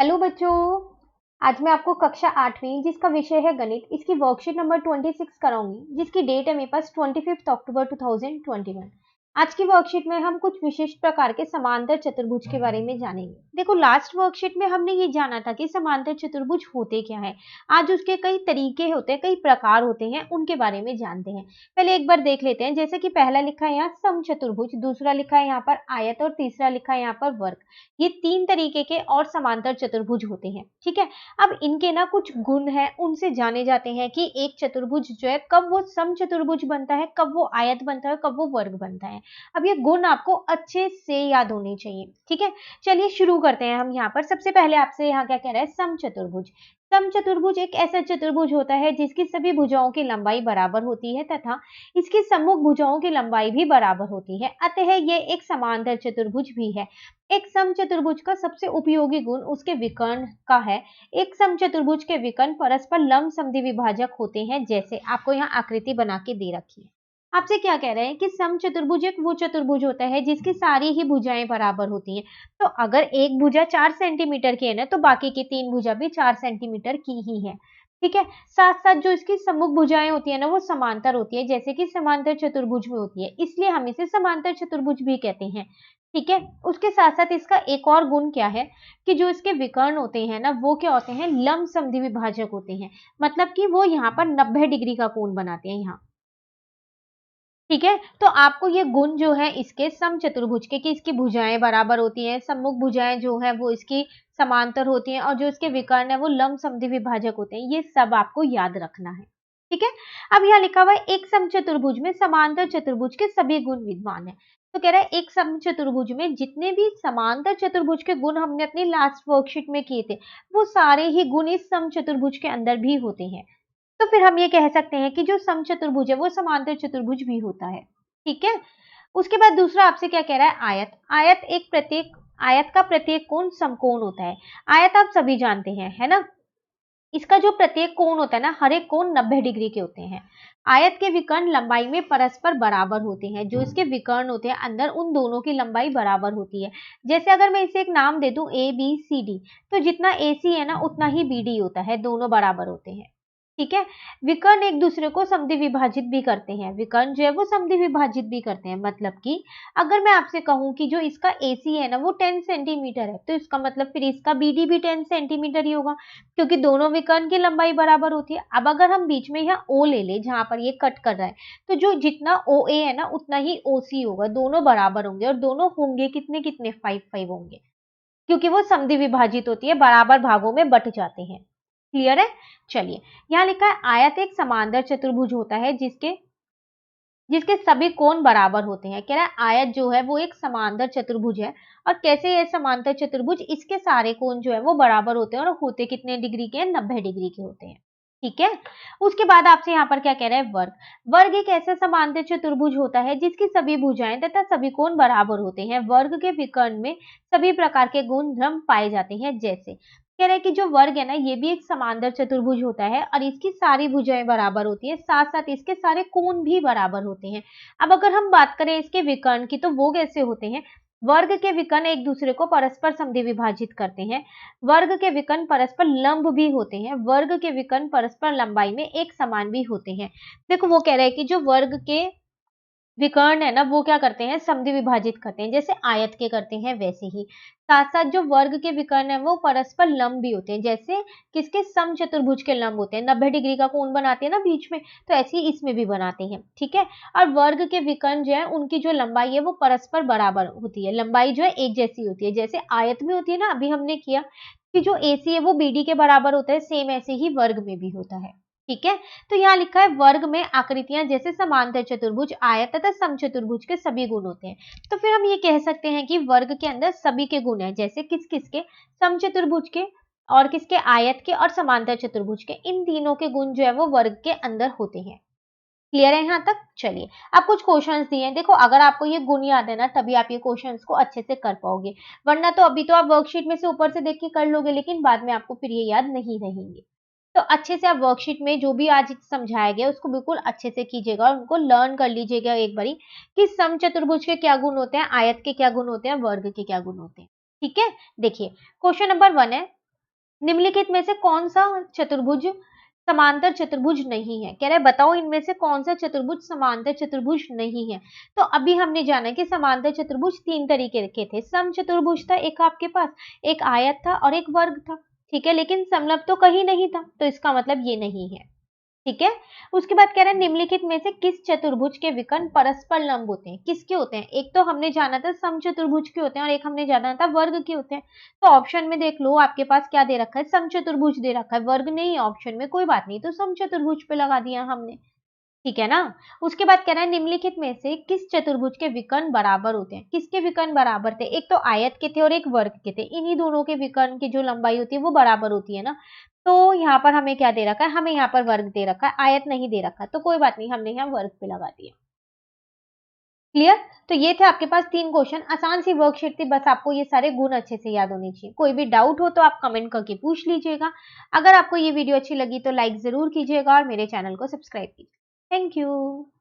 Hello बच्चों। आज मैं आपको कक्षा 8वीं जिसका विषय है गणित, इसकी वर्कशीट नंबर 26 कराऊंगी, जिसकी डेट है मेरे पास 25 अक्टूबर 2021। आज की वर्कशीट में हम कुछ विशिष्ट प्रकार के समांतर चतुर्भुज के बारे में जानेंगे। देखो, लास्ट वर्कशीट में हमने ये जाना था कि समांतर चतुर्भुज होते क्या है। आज उसके कई तरीके होते हैं, कई प्रकार होते हैं, उनके बारे में जानते हैं। पहले एक बार देख लेते हैं। जैसे कि पहला लिखा है यहाँ समचतुर्भुज, दूसरा लिखा है यहाँ पर आयत और तीसरा लिखा है यहाँ पर वर्ग। ये 3 तरीके के और समांतर चतुर्भुज होते हैं, ठीक है। अब इनके ना कुछ गुण हैं, उनसे जाने जाते हैं कि एक चतुर्भुज जो है कब वो समचतुर्भुज बनता है, कब वो आयत बनता है, कब वो वर्ग बनता है। अब ये गुण आपको अच्छे से याद होने चाहिए, ठीक है। चलिए शुरू करते हैं हम यहाँ पर। सबसे पहले आपसे यहाँ क्या कह रहा है, समचतुर्भुज। समचतुर्भुज एक ऐसा चतुर्भुज होता है जिसकी सभी भुजाओं की लंबाई बराबर होती है तथा इसकी सम्मुख भुजाओं की लंबाई भी बराबर होती है, अतः ये एक समांतर चतुर्भुज भी है। एक समचतुर्भुज का सबसे उपयोगी गुण उसके विकर्ण का है। एक समचतुर्भुज के विकर्ण परस्पर लंब समद्वि विभाजक होते हैं, जैसे आपको यहाँ आकृति बना के दे रखी है। आपसे क्या कह रहे हैं कि समचतुर्भुज एक वो चतुर्भुज होता है जिसकी सारी ही भुजाएं बराबर होती हैं। तो अगर एक भुजा 4 सेंटीमीटर की है ना, तो बाकी की 3 भुजा भी 4 सेंटीमीटर की ही है, ठीक है। साथ साथ जो इसकी सम्मुख भुजाएं होती है ना, वो समांतर होती है, जैसे कि समांतर चतुर्भुज में होती है, इसलिए हम इसे समांतर चतुर्भुज भी कहते हैं, ठीक है। उसके साथ साथ इसका एक और गुण क्या है कि जो इसके विकर्ण होते हैं ना, वो क्या होते हैं, लंब समद्वि विभाजक होते हैं। मतलब कि वो यहाँ पर 90 डिग्री का कोण बनाते हैं यहाँ, ठीक है। तो आपको ये गुण जो है इसके समचतुर्भुज के, कि इसकी भुजाएं बराबर होती हैं, सम्मुख भुजाएं जो है वो इसकी समांतर होती हैं और जो इसके विकर्ण है वो लंब समद्वि विभाजक होते हैं। ये सब आपको याद रखना है, ठीक है। अब यहाँ लिखा हुआ है एक समचतुर्भुज में समांतर चतुर्भुज के सभी गुण विद्यमान है। तो कह रहा है एक समचतुर्भुज में जितने भी समांतर चतुर्भुज के गुण हमने अपनी लास्ट वर्कशीट में किए थे, वो सारे ही गुण इस समचतुर्भुज के अंदर भी होते हैं। तो फिर हम ये कह सकते हैं कि जो समचतुर्भुज है वो समांतर चतुर्भुज भी होता है, ठीक है। उसके बाद दूसरा आपसे क्या कह रहा है, आयत। आयत का प्रत्येक कोण समकोण होता है। आयत आप सभी जानते हैं, है ना। इसका जो प्रत्येक कोण होता है ना, हर एक कोण 90 डिग्री के होते हैं। आयत के विकर्ण लंबाई में परस्पर बराबर होते हैं। जो इसके विकर्ण होते हैं अंदर, उन दोनों की लंबाई बराबर होती है। जैसे अगर मैं इसे एक नाम दे दूं ए बी सी डी, तो जितना ए सी है ना उतना ही बी डी होता है, दोनों बराबर होते हैं, ठीक है। विकर्ण एक दूसरे को समद्वि विभाजित भी करते हैं। विकर्ण जो है वो समद्वि विभाजित भी करते हैं। मतलब कि अगर मैं आपसे कहूं कि जो इसका AC है ना वो 10 सेंटीमीटर है, तो इसका मतलब फिर इसका BD भी 10 सेंटीमीटर ही होगा, क्योंकि दोनों विकर्ण की लंबाई बराबर होती है। अब अगर हम बीच में यहाँ O ले ले, जहां पर ये कट कर रहा है, तो जो जितना OA है ना उतना ही OC होगा, दोनों बराबर होंगे और दोनों होंगे कितने कितने, 5 होंगे, क्योंकि वो समद्वि विभाजित होती है, बराबर भागों में बट जाते हैं। क्लियर है। चलिए, यहाँ लिखा है आयत एक समांतर चतुर्भुज होता है जिसके जिसके सभी कोण बराबर होते हैं। कह रहा है आयत जो है वो एक समांतर चतुर्भुज है। और कैसे है समांतर चतुर्भुज, इसके सारे कोण जो है वो बराबर होते हैं और होते कितने डिग्री के हैं, 90 डिग्री के होते हैं, ठीक है। उसके बाद आपसे यहाँ पर क्या कह रहा है, वर्ग। वर्ग एक ऐसा समांतर चतुर्भुज होता है जिसकी सभी भुजाएं तथा सभी कोण बराबर होते हैं। वर्ग के विकर्ण में सभी प्रकार के गुण धर्म पाए जाते हैं। जैसे कह रहे हैं कि जो वर्ग है ना, ये भी एक समांतर चतुर्भुज होता है और इसकी सारी भुजाएं बराबर होती है, साथ साथ इसके सारे कोण भी बराबर होते हैं। अब अगर हम बात करें इसके विकर्ण की, तो वो कैसे होते हैं। वर्ग के विकर्ण एक दूसरे को परस्पर समद्वि विभाजित करते हैं। वर्ग के विकर्ण परस्पर लंब भी होते हैं। वर्ग के विकर्ण परस्पर लंबाई में एक समान भी होते हैं। देखो, वो कह रहे हैं कि जो वर्ग के विकर्ण है ना, वो क्या करते हैं, समद्वि विभाजित करते हैं, जैसे आयत के करते हैं वैसे ही। साथ साथ जो वर्ग के विकर्ण है वो परस्पर लंब भी होते हैं, जैसे किसके, समचतुर्भुज के लंब होते हैं, 90 डिग्री का कोण बनाते हैं ना बीच में, तो ऐसे ही इसमें भी बनाते हैं, ठीक है। और वर्ग के विकर्ण जो है उनकी जो लंबाई है वो परस्पर बराबर होती है, लंबाई जो है एक जैसी होती है, जैसे आयत में होती है ना, अभी हमने किया कि जो AC है वो BD के बराबर होता है, सेम ऐसे ही वर्ग में भी होता है, ठीक है। तो यहाँ लिखा है वर्ग में आकृतियां जैसे समांतर चतुर्भुज, आयत तथा समचतुर्भुज के सभी गुण होते हैं। तो फिर हम ये कह सकते हैं कि वर्ग के अंदर सभी के गुण हैं, जैसे किस किसके, समचतुर्भुज के और किसके, आयत के और समांतर चतुर्भुज के। इन तीनों के गुण जो है वो वर्ग के अंदर होते हैं। क्लियर है यहाँ तक। चलिए, अब कुछ क्वेश्चंस दिए हैं। देखो, अगर आपको ये गुण याद है ना, तभी आप ये क्वेश्चंस को अच्छे से कर पाओगे, वरना तो अभी तो आप वर्कशीट में से ऊपर से देख के कर लोगे, लेकिन बाद में आपको फिर ये याद नहीं रहेंगे। तो अच्छे से आप वर्कशीट में जो भी आज समझाया गया उसको बिल्कुल अच्छे से कीजिएगा और उनको लर्न कर लीजिएगा एक बारी, कि समचतुर्भुज के क्या गुण होते हैं, आयत के क्या गुण होते हैं, वर्ग के क्या गुण होते हैं, ठीक है। देखिए, क्वेश्चन नंबर 1 है, निम्नलिखित में से कौन सा चतुर्भुज समांतर चतुर्भुज नहीं है? कह रहा है बताओ इनमें से कौन सा चतुर्भुज समांतर चतुर्भुज नहीं है। तो अभी हमने जाना कि समांतर चतुर्भुज 3 तरीके के थे। समचतुर्भुज था एक आपके पास, एक आयत था और एक वर्ग था। ठीक है, लेकिन समलंब तो कहीं नहीं था, तो इसका मतलब ये नहीं है। ठीक है, उसके बाद कह रहा है निम्नलिखित में से किस चतुर्भुज के विकर्ण परस्पर लंब होते हैं? किसके होते हैं? एक तो हमने जाना था समचतुर्भुज के होते हैं और एक हमने जाना था वर्ग के होते हैं। तो ऑप्शन में देख लो आपके पास क्या दे रखा है, समचतुर्भुज दे रखा है, वर्ग नहीं है ऑप्शन में, कोई बात नहीं, तो समचतुर्भुज पे लगा दिया हमने। ठीक है ना। उसके बाद कह रहा है निम्नलिखित में से किस चतुर्भुज के विकर्ण बराबर होते हैं? किसके विकर्ण बराबर थे? एक तो आयत के थे और एक वर्ग के थे। इन्हीं दोनों के विकर्ण की जो लंबाई होती है वो बराबर होती है ना। तो यहाँ पर हमें क्या दे रखा है, हमें यहाँ पर वर्ग दे रखा है, आयत नहीं दे रखा, तो कोई बात नहीं, हमने यहाँ वर्ग पे लगा दिया। क्लियर। तो ये थे आपके पास 3 क्वेश्चन, आसान सी वर्कशीट थी, बस आपको ये सारे गुण अच्छे से याद होने चाहिए। कोई भी डाउट हो तो आप कमेंट करके पूछ लीजिएगा। अगर आपको ये वीडियो अच्छी लगी तो लाइक जरूर कीजिएगा और मेरे चैनल को सब्सक्राइब कीजिए। Thank you.